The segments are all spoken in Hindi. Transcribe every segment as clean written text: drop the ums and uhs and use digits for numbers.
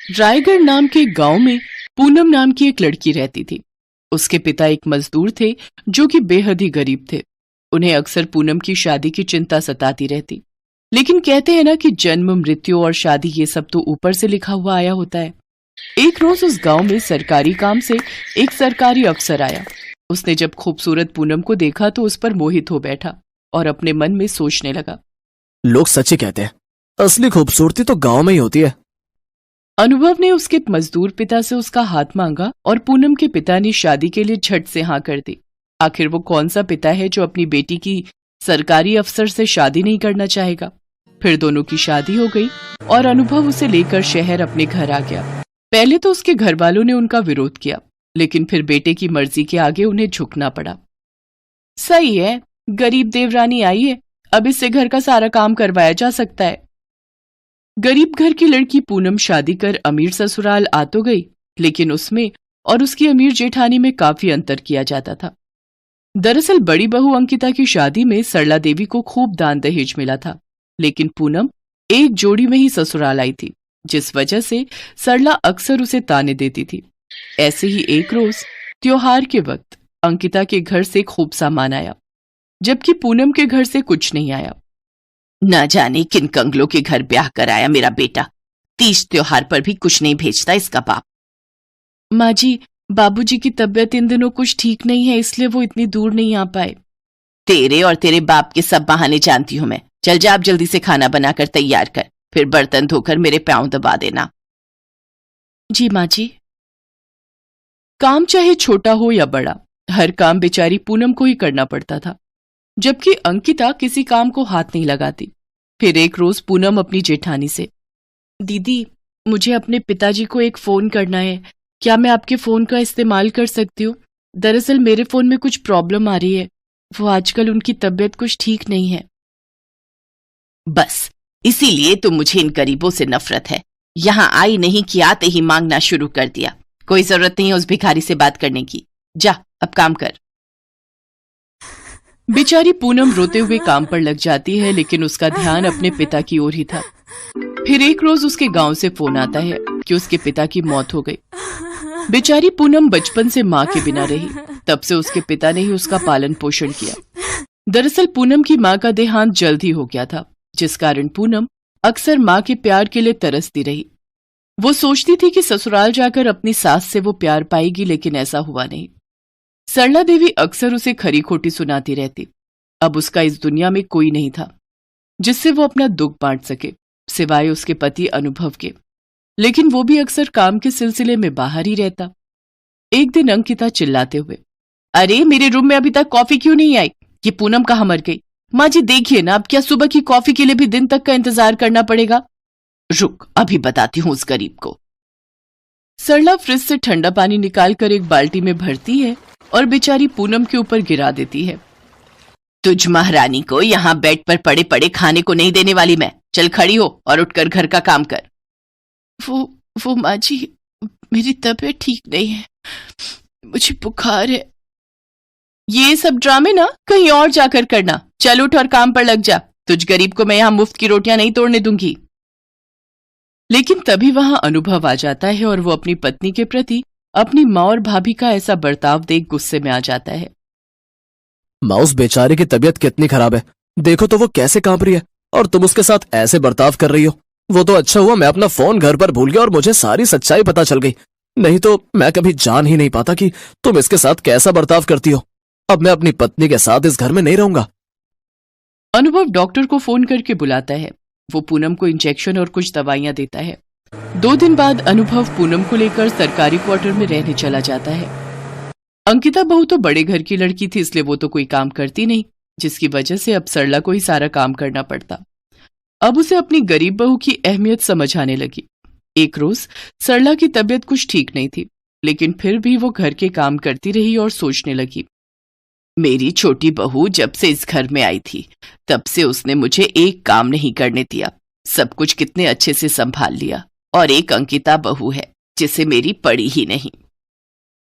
रायगढ़ नाम के गांव में पूनम नाम की एक लड़की रहती थी। उसके पिता एक मजदूर थे जो कि बेहद ही गरीब थे। उन्हें अक्सर पूनम की शादी की चिंता सताती रहती। लेकिन कहते हैं ना कि जन्म, मृत्यु और शादी ये सब तो ऊपर से लिखा हुआ आया होता है। एक रोज उस गांव में सरकारी काम से एक सरकारी अफसर आया। उसने जब खूबसूरत पूनम को देखा तो उस पर मोहित हो बैठा और अपने मन में सोचने लगा। लोग सच ही कहते हैं, असली खूबसूरती तो गांव में ही होती है। अनुभव ने उसके मजदूर पिता से उसका हाथ मांगा और पूनम के पिता ने शादी के लिए झट से हाँ कर दी। आखिर वो कौन सा पिता है जो अपनी बेटी की सरकारी अफसर से शादी नहीं करना चाहेगा। फिर दोनों की शादी हो गई और अनुभव उसे लेकर शहर अपने घर आ गया। पहले तो उसके घर वालों ने उनका विरोध किया, लेकिन फिर बेटे की मर्जी के आगे उन्हें झुकना पड़ा। सही है, गरीब देवरानी आई है, अब इससे घर का सारा काम करवाया जा सकता है। गरीब घर की लड़की पूनम शादी कर अमीर ससुराल आ तो गई, लेकिन उसमें और उसकी अमीर जेठानी में काफी अंतर किया जाता था। दरअसल बड़ी बहू अंकिता की शादी में सरला देवी को खूब दान दहेज मिला था, लेकिन पूनम एक जोड़ी में ही ससुराल आई थी, जिस वजह से सरला अक्सर उसे ताने देती थी। ऐसे ही एक रोज त्योहार के वक्त अंकिता के घर से खूब सामान आया, जबकि पूनम के घर से कुछ नहीं आया। न जाने किन कंगलों के घर ब्याह कराया मेरा बेटा, तीज त्योहार पर भी कुछ नहीं भेजता इसका बाप। माँ जी, बाबूजी की तबीयत इन दिनों कुछ ठीक नहीं है, इसलिए वो इतनी दूर नहीं आ पाए। तेरे और तेरे बाप के सब बहाने जानती हूं मैं। चल जा, आप जल्दी से खाना बनाकर तैयार कर, फिर बर्तन धोकर मेरे पांव दबा देना। जी माँ जी। काम चाहे छोटा हो या बड़ा, हर काम बेचारी पूनम को ही करना पड़ता था, जबकि अंकिता किसी काम को हाथ नहीं लगाती। फिर एक रोज पूनम अपनी जेठानी से, दीदी मुझे अपने पिताजी को एक फोन करना है, क्या मैं आपके फोन का इस्तेमाल कर सकती हूँ? दरअसल मेरे फोन में कुछ प्रॉब्लम आ रही है, वो आजकल उनकी तबीयत कुछ ठीक नहीं है। बस इसीलिए तो मुझे इन गरीबों से नफरत है। यहाँ आई नहीं कि आते ही मांगना शुरू कर दिया। कोई जरूरत नहीं है उस भिखारी से बात करने की, जा अब काम कर। बेचारी पूनम रोते हुए काम पर लग जाती है, लेकिन उसका ध्यान अपने पिता की ओर ही था। फिर एक रोज उसके गांव से फोन आता है कि उसके पिता की मौत हो गई। बेचारी पूनम बचपन से माँ के बिना रही, तब से उसके पिता ने ही उसका पालन पोषण किया। दरअसल पूनम की माँ का देहांत जल्द ही हो गया था, जिस कारण पूनम अक्सर माँ के प्यार के लिए तरसती रही। वो सोचती थी कि ससुराल जाकर अपनी सास से वो प्यार पाएगी, लेकिन ऐसा हुआ नहीं। सरला देवी अक्सर उसे खरी खोटी सुनाती रहती। अब उसका इस दुनिया में कोई नहीं था जिससे वो अपना दुख बांट सके, सिवाय उसके पति अनुभव के, लेकिन वो भी अक्सर काम के सिलसिले में बाहर ही रहता। एक दिन अंकिता चिल्लाते हुए, अरे मेरे रूम में अभी तक कॉफी क्यों नहीं आई? ये पूनम कहाँ मर गई? माँ जी देखिए ना, अब क्या सुबह की कॉफी के लिए भी दिन तक का इंतजार करना पड़ेगा? रुक, अभी बताती हूँ उस गरीब को। सरला फ्रिज से ठंडा पानी निकालकर एक बाल्टी में भरती है और बेचारी पूनम के ऊपर गिरा देती है। तुझ महारानी को यहाँ बेड पर पड़े पड़े खाने को नहीं देने वाली मैं। चल खड़ी हो और उठकर घर का काम कर। वो माँ जी, मेरी तबीयत ठीक नहीं है, मुझे बुखार है। ये सब ड्रामे ना कहीं और जाकर करना। चल उठ और काम पर लग जा। तुझ गरीब को मैं यहाँ मुफ्त की रोटियां नहीं तोड़ने दूंगी। लेकिन तभी वहां अनुभव आ जाता है और वो अपनी पत्नी के प्रति अपनी माँ और भाभी का ऐसा बर्ताव देख गुस्से में आ जाता है। माँ, उस बेचारे की तबीयत कितनी खराब है, देखो तो वो कैसे कांप रही है, और तुम उसके साथ ऐसे बर्ताव कर रही हो। वो तो अच्छा हुआ मैं अपना फोन घर पर भूल गया और मुझे सारी सच्चाई पता चल गई, नहीं तो मैं कभी जान ही नहीं पाता कि तुम इसके साथ कैसा बर्ताव करती हो। अब मैं अपनी पत्नी के साथ इस घर में नहीं रहूंगा। अनुभव डॉक्टर को फोन करके बुलाता है। वो पूनम को इंजेक्शन और कुछ दवाइयां देता है। 2 दिन बाद अनुभव पूनम को लेकर सरकारी क्वार्टर में रहने चला जाता है। अंकिता बहू तो बड़े घर की लड़की थी, इसलिए वो तो कोई काम करती नहीं, जिसकी वजह से अब सरला को ही सारा काम करना पड़ता। अब उसे अपनी गरीब बहू की अहमियत समझ आने लगी। एक रोज सरला की तबीयत कुछ ठीक नहीं थी, लेकिन फिर भी वो घर के काम करती रही और सोचने लगी, मेरी छोटी बहू जब से इस घर में आई थी तब से उसने मुझे एक काम नहीं करने दिया, सब कुछ कितने अच्छे से संभाल लिया, और एक अंकिता बहू है जिसे मेरी पड़ी ही नहीं।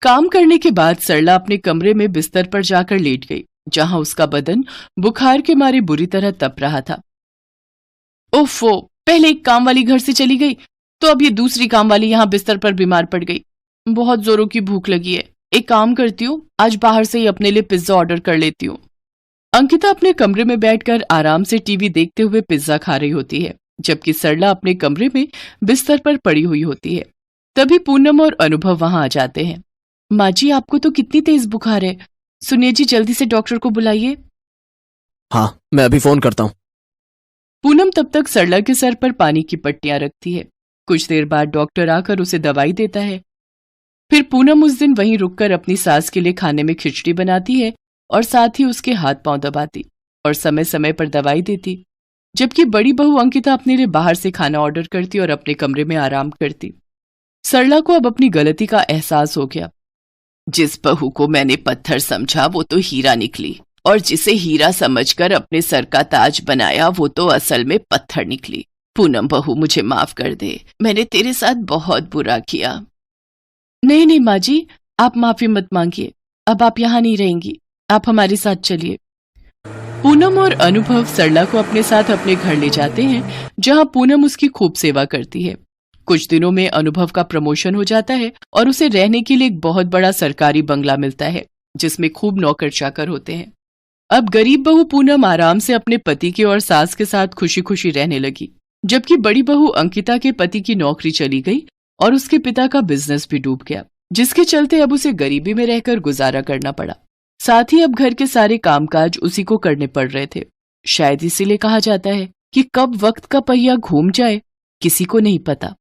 काम करने के बाद सरला अपने कमरे में बिस्तर पर जाकर लेट गई, जहां उसका बदन बुखार के मारे बुरी तरह तप रहा था। ओफो, पहले एक काम वाली घर से चली गई, तो अब ये दूसरी काम वाली यहाँ बिस्तर पर बीमार पड़ गई। बहुत जोरों की भूख लगी है, एक काम करती हूँ, आज बाहर से ही अपने लिए पिज्जा ऑर्डर कर लेती हूँ। अंकिता अपने कमरे में बैठकर आराम से टीवी देखते हुए पिज्जा खा रही होती है, जबकि सरला अपने कमरे में बिस्तर पर पड़ी हुई होती है। तभी पूनम और अनुभव वहां आ जाते हैं। माँ जी, आपको तो कितनी तेज बुखार है, सुनिए जी, जल्दी से डॉक्टर को बुलाइए। हाँ, मैं अभी फोन करता हूँ। पूनम तब तक सरला के सर पर पानी की पट्टियां रखती है। कुछ देर बाद डॉक्टर आकर उसे दवाई देता है। फिर पूनम उस दिन वहीं रुककर अपनी सास के लिए खाने में खिचड़ी बनाती है और साथ ही उसके हाथ पांव दबाती और समय समय पर दवाई देती, जबकि बड़ी बहू अंकिता अपने लिए बाहर से खाना ऑर्डर करती और अपने कमरे में आराम करती। सरला को अब अपनी गलती का एहसास हो गया। जिस बहू को मैंने पत्थर समझा वो तो हीरा निकली, और जिसे हीरा समझकर अपने सर का ताज बनाया वो तो असल में पत्थर निकली। पूनम बहू, मुझे माफ कर दे, मैंने तेरे साथ बहुत बुरा किया। नहीं नहीं माँ जी, आप माफी मत मांगिए, अब आप यहाँ नहीं रहेंगी, आप हमारे साथ चलिए। पूनम और अनुभव सरला को अपने साथ अपने घर ले जाते हैं, जहाँ पूनम उसकी खूब सेवा करती है। कुछ दिनों में अनुभव का प्रमोशन हो जाता है और उसे रहने के लिए एक बहुत बड़ा सरकारी बंगला मिलता है, जिसमें खूब नौकर चाकर होते हैं। अब गरीब बहू पूनम आराम से अपने पति के और सास के साथ खुशी खुशी रहने लगी, जबकि बड़ी बहू अंकिता के पति की नौकरी चली गई और उसके पिता का बिजनेस भी डूब गया, जिसके चलते अब उसे गरीबी में रहकर गुजारा करना पड़ा। साथ ही अब घर के सारे कामकाज उसी को करने पड़ रहे थे। शायद इसीलिए कहा जाता है कि कब वक्त का पहिया घूम जाए किसी को नहीं पता।